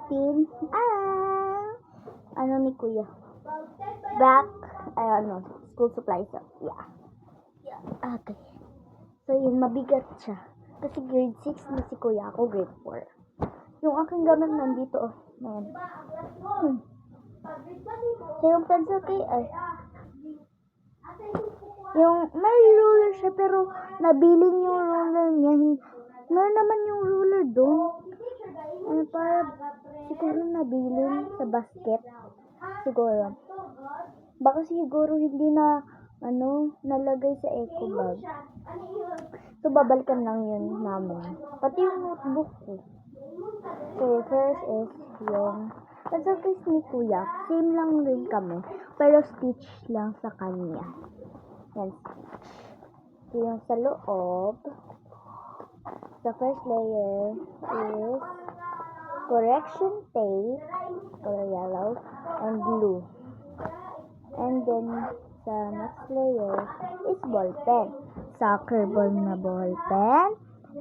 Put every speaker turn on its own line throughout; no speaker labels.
natin ano ni Kuya. Back, school supplies. So, yeah. Okay. So, yun, mabigat siya. Kasi grade 6 na si Kuya, ako grade 4. Yung aking gamit nandito, man. So, yung pencil kay, yung, may ruler siya, pero nabilin yung ruler niya. Meron naman yung ruler doon. Para, siguro nabilin sa basket. Siguro. Baka siguro hindi na, nalagay sa eco bag. So, babalikan lang yun namin. Pati yung notebook ko. So, first is yung pencil case ni Kuya. Same lang rin kami. Pero stitch lang sa kanya. Yan, stitch. So, yung sa loob, the first layer is correction tape, color yellow, and blue. And then, sa next layer is ball pen. Soccer ball na ball pen.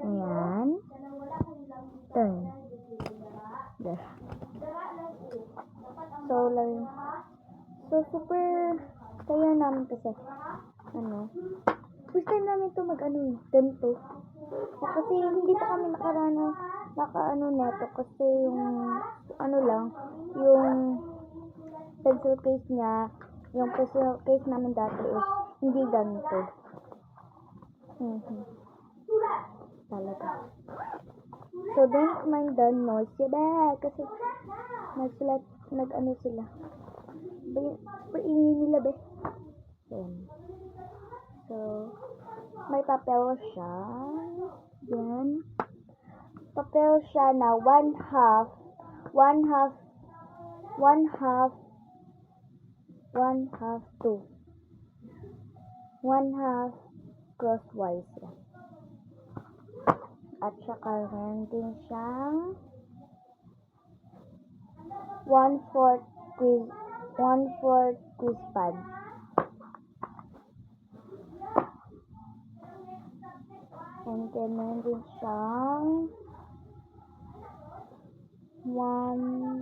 Ayan. Turn. There. So, super kaya namin kasi, first time namin ito ganito. Kasi hindi pa kami neto kasi yung pencil case niya, yung pencil case namin dati is hindi ganito. Talaga. So, don't mind the noise kasi sila. Paingin nila be. So, may papel siya. Yan. Papel siya na one half crosswise. At saka meron din siyang 1/4 quiz pad. And then meron din siyang 1/2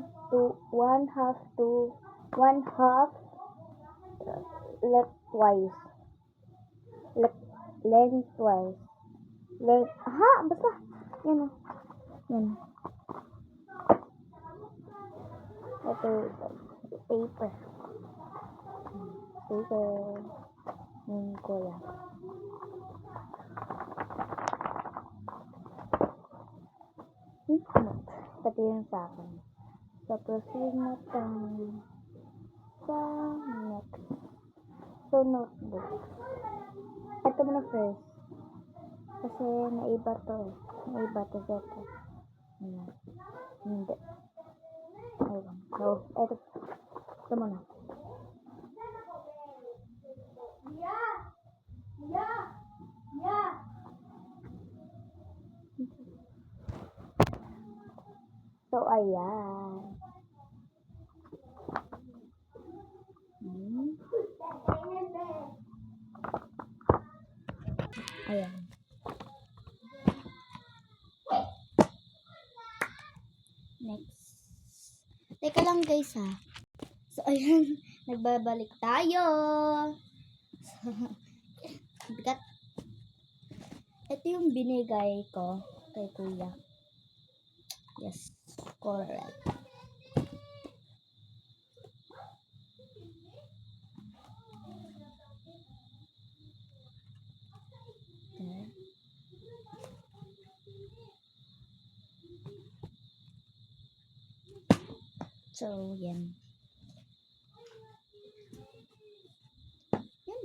lengthwise. Basta. Yan. Ito, paper. Yung Kuya. Pati yung sa akin. So, proceed na tayo sa next. So, notebook. Ito muna first. Kasi naiba to dito. Hindi. Ayun. So, ito muna. So, ayan. Ayan. Next. Teka lang guys ha. So, ayan. Nagbabalik tayo. Bigat. Ito yung binigay ko kay Kuya. Yes. Correct. Okay. So, yan. Yun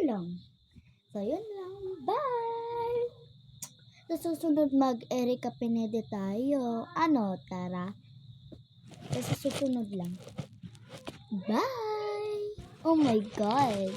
lang. So, yun lang. Bye! Sa susunod mag-Erika Pinede tayo. Tara. Sa susunod lang. Bye! Oh my God!